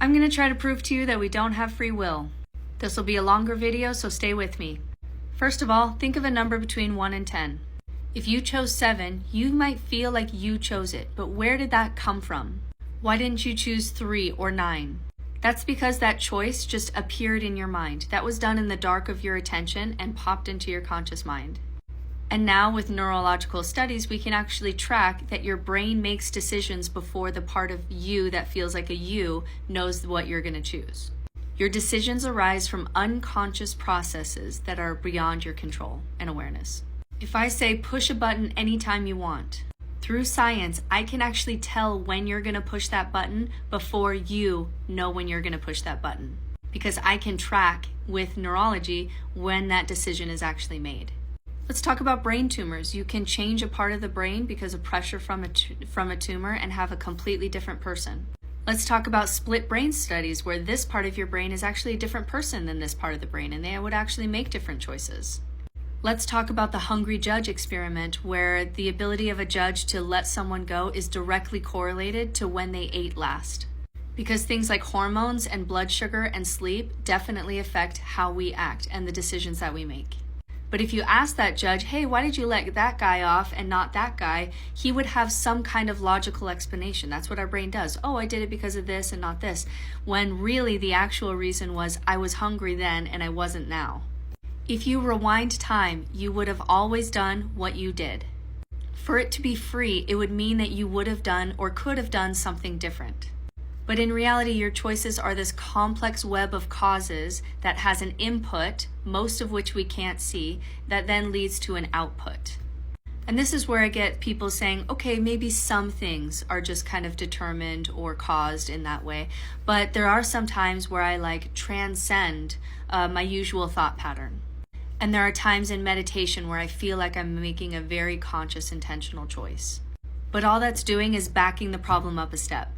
I'm going to try to prove to you that we don't have free will. This will be a longer video, so stay with me. First of all, think of a number between 1 and 10. If you chose 7, you might feel like you chose it, but where did that come from? Why didn't you choose 3 or 9? That's because that choice just appeared in your mind. That was done in the dark of your attention and popped into your conscious mind. And now with neurological studies, we can actually track that your brain makes decisions before the part of you that feels like a you knows what you're going to choose. Your decisions arise from unconscious processes that are beyond your control and awareness. If I say push a button anytime you want, through science, I can actually tell when you're going to push that button before you know when you're going to push that button, because I can track with neurology when that decision is actually made. Let's talk about brain tumors. You can change a part of the brain because of pressure from a tumor and have a completely different person. Let's talk about split brain studies where this part of your brain is actually a different person than this part of the brain, and they would actually make different choices. Let's talk about the hungry judge experiment, where the ability of a judge to let someone go is directly correlated to when they ate last. Because things like hormones and blood sugar and sleep definitely affect how we act and the decisions that we make. But if you ask that judge, hey, why did you let that guy off and not that guy? He would have some kind of logical explanation. That's what our brain does. Oh, I did it because of this and not this. When really the actual reason was I was hungry then and I wasn't now. If you rewind time, you would have always done what you did. For it to be free, it would mean that you would have done or could have done something different. But in reality, your choices are this complex web of causes that has an input, most of which we can't see, that then leads to an output. And this is where I get people saying, okay, maybe some things are just kind of determined or caused in that way. But there are some times where I transcend my usual thought pattern. And there are times in meditation where I feel like I'm making a very conscious, intentional choice. But all that's doing is backing the problem up a step.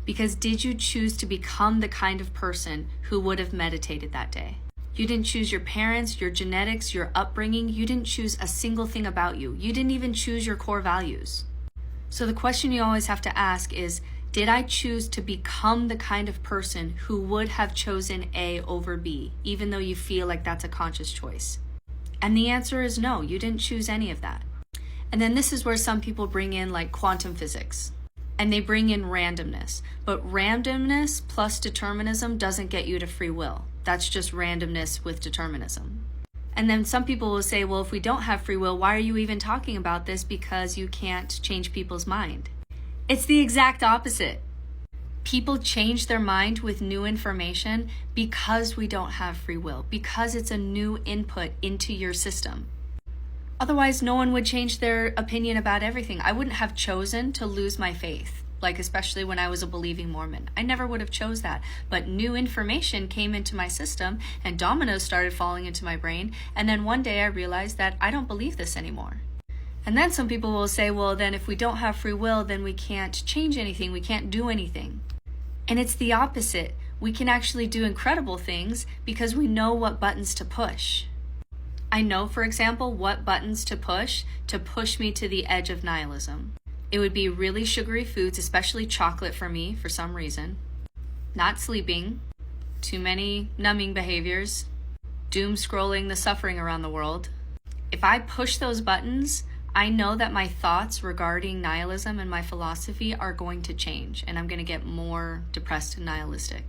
Because did you choose to become the kind of person who would have meditated that day? You didn't choose your parents, your genetics, your upbringing. You didn't choose a single thing about you. You didn't even choose your core values. So the question you always have to ask is, did I choose to become the kind of person who would have chosen A over B, even though you feel like that's a conscious choice? And the answer is no, you didn't choose any of that. And then this is where some people bring in quantum physics. And they bring in randomness. But randomness plus determinism doesn't get you to free will. That's just randomness with determinism. And then some people will say, well, if we don't have free will, why are you even talking about this? Because you can't change people's mind. It's the exact opposite. People change their mind with new information because we don't have free will, because it's a new input into your system. Otherwise, no one would change their opinion about everything. I wouldn't have chosen to lose my faith, especially when I was a believing Mormon. I never would have chose that. But new information came into my system and dominoes started falling into my brain. And then one day I realized that I don't believe this anymore. And then some people will say, well, then if we don't have free will, then we can't change anything. We can't do anything. And it's the opposite. We can actually do incredible things because we know what buttons to push. I know, for example, what buttons to push me to the edge of nihilism. It would be really sugary foods, especially chocolate for me for some reason, not sleeping, too many numbing behaviors, doom scrolling the suffering around the world. If I push those buttons, I know that my thoughts regarding nihilism and my philosophy are going to change, and I'm going to get more depressed and nihilistic.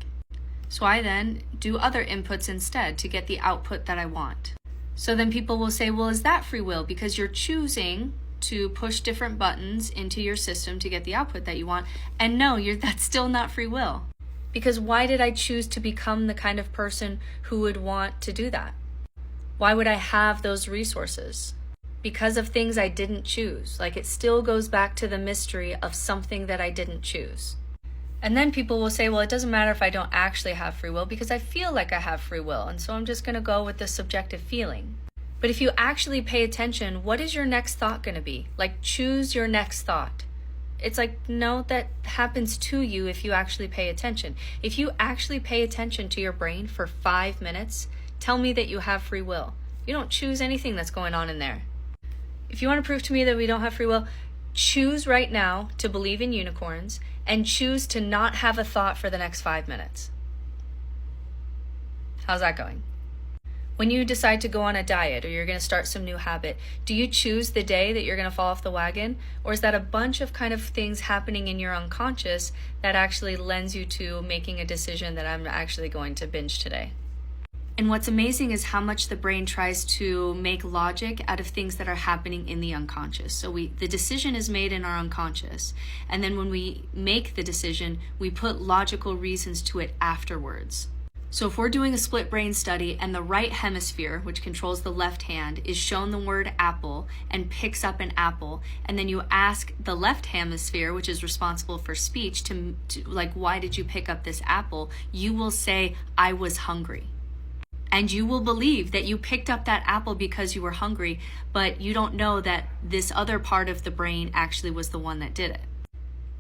So I then do other inputs instead to get the output that I want. So then people will say, well, is that free will? Because you're choosing to push different buttons into your system to get the output that you want. And no, that's still not free will. Because why did I choose to become the kind of person who would want to do that? Why would I have those resources? Because of things I didn't choose. It still goes back to the mystery of something that I didn't choose. And then people will say, well, it doesn't matter if I don't actually have free will because I feel like I have free will. And so I'm just going to go with the subjective feeling. But if you actually pay attention, what is your next thought going to be? Choose your next thought. It's no, that happens to you if you actually pay attention. If you actually pay attention to your brain for 5 minutes, tell me that you have free will. You don't choose anything that's going on in there. If you want to prove to me that we don't have free will, Choose right now to believe in unicorns and choose to not have a thought for the next 5 minutes. How's that going? When you decide to go on a diet or you're going to start some new habit, do you choose the day that you're going to fall off the wagon? Or is that a bunch of kind of things happening in your unconscious that actually lends you to making a decision that I'm actually going to binge today? And what's amazing is how much the brain tries to make logic out of things that are happening in the unconscious. So the decision is made in our unconscious. And then when we make the decision, we put logical reasons to it afterwards. So if we're doing a split brain study and the right hemisphere, which controls the left hand, is shown the word apple and picks up an apple, and then you ask the left hemisphere, which is responsible for speech, to like, why did you pick up this apple? You will say, I was hungry. And you will believe that you picked up that apple because you were hungry, but you don't know that this other part of the brain actually was the one that did it.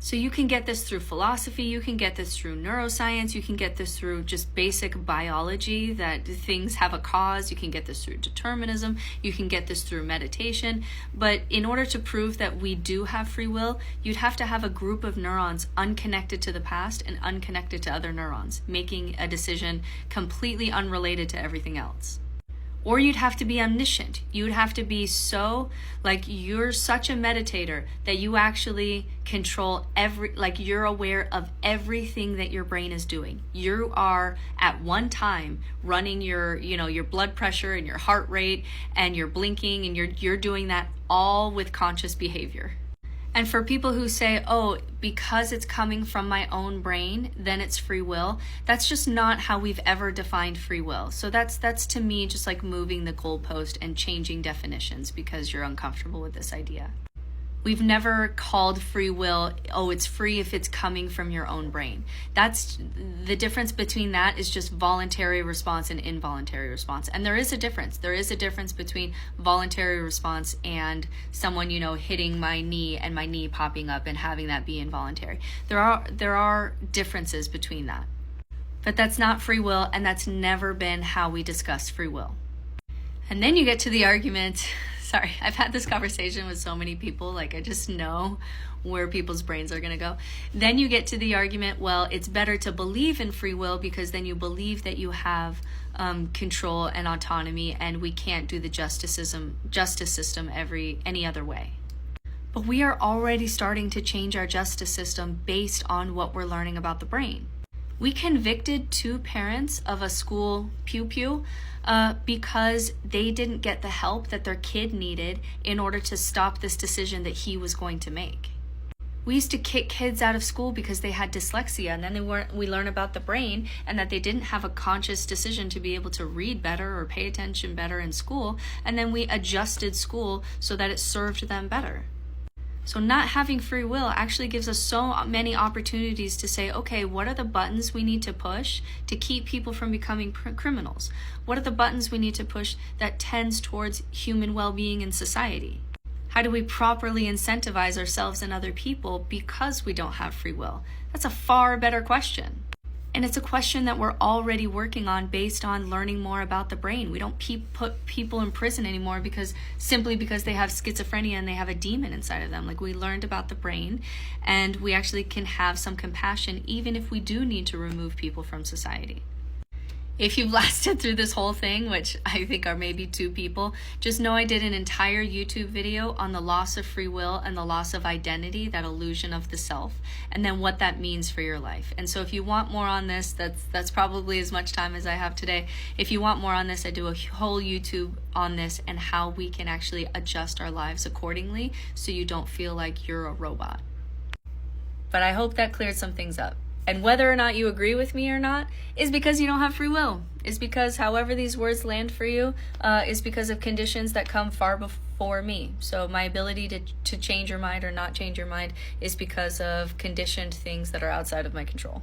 So you can get this through philosophy, you can get this through neuroscience, you can get this through just basic biology, that things have a cause, you can get this through determinism, you can get this through meditation. But in order to prove that we do have free will, you'd have to have a group of neurons unconnected to the past and unconnected to other neurons, making a decision completely unrelated to everything else. Or you'd have to be omniscient. You'd have to be so, like, you're such a meditator that you actually control you're aware of everything that your brain is doing. You are at one time running your blood pressure and your heart rate and you're blinking and you're doing that all with conscious behavior. And for people who say, oh, because it's coming from my own brain, then it's free will, that's just not how we've ever defined free will. So that's to me just like moving the goalpost and changing definitions because you're uncomfortable with this idea. We've never called free will, oh, it's free if it's coming from your own brain. That's the difference between that is just voluntary response and involuntary response. And there is a difference. There is a difference between voluntary response and someone, hitting my knee and my knee popping up and having that be involuntary. There are differences between that. But that's not free will, and that's never been how we discuss free will. And then you get to the argument. Sorry, I've had this conversation with so many people, like I just know where people's brains are going to go. Then you get to the argument, well, it's better to believe in free will because then you believe that you have control and autonomy and we can't do the justice system any other way. But we are already starting to change our justice system based on what we're learning about the brain. We convicted 2 parents of a school pew because they didn't get the help that their kid needed in order to stop this decision that he was going to make. We used to kick kids out of school because they had dyslexia, and then we learn about the brain and that they didn't have a conscious decision to be able to read better or pay attention better in school, and then we adjusted school so that it served them better. So not having free will actually gives us so many opportunities to say, okay, what are the buttons we need to push to keep people from becoming criminals? What are the buttons we need to push that tends towards human well-being in society? How do we properly incentivize ourselves and other people because we don't have free will? That's a far better question. And it's a question that we're already working on based on learning more about the brain. We don't put people in prison anymore simply because they have schizophrenia and they have a demon inside of them. Like, we learned about the brain and we actually can have some compassion even if we do need to remove people from society. If you've lasted through this whole thing, which I think are maybe 2 people, just know I did an entire YouTube video on the loss of free will and the loss of identity, that illusion of the self, and then what that means for your life. And so if you want more on this, that's probably as much time as I have today. If you want more on this, I do a whole YouTube on this and how we can actually adjust our lives accordingly so you don't feel like you're a robot. But I hope that cleared some things up. And whether or not you agree with me or not is because you don't have free will. Is because however these words land for you is because of conditions that come far before me. So my ability to change your mind or not change your mind is because of conditioned things that are outside of my control.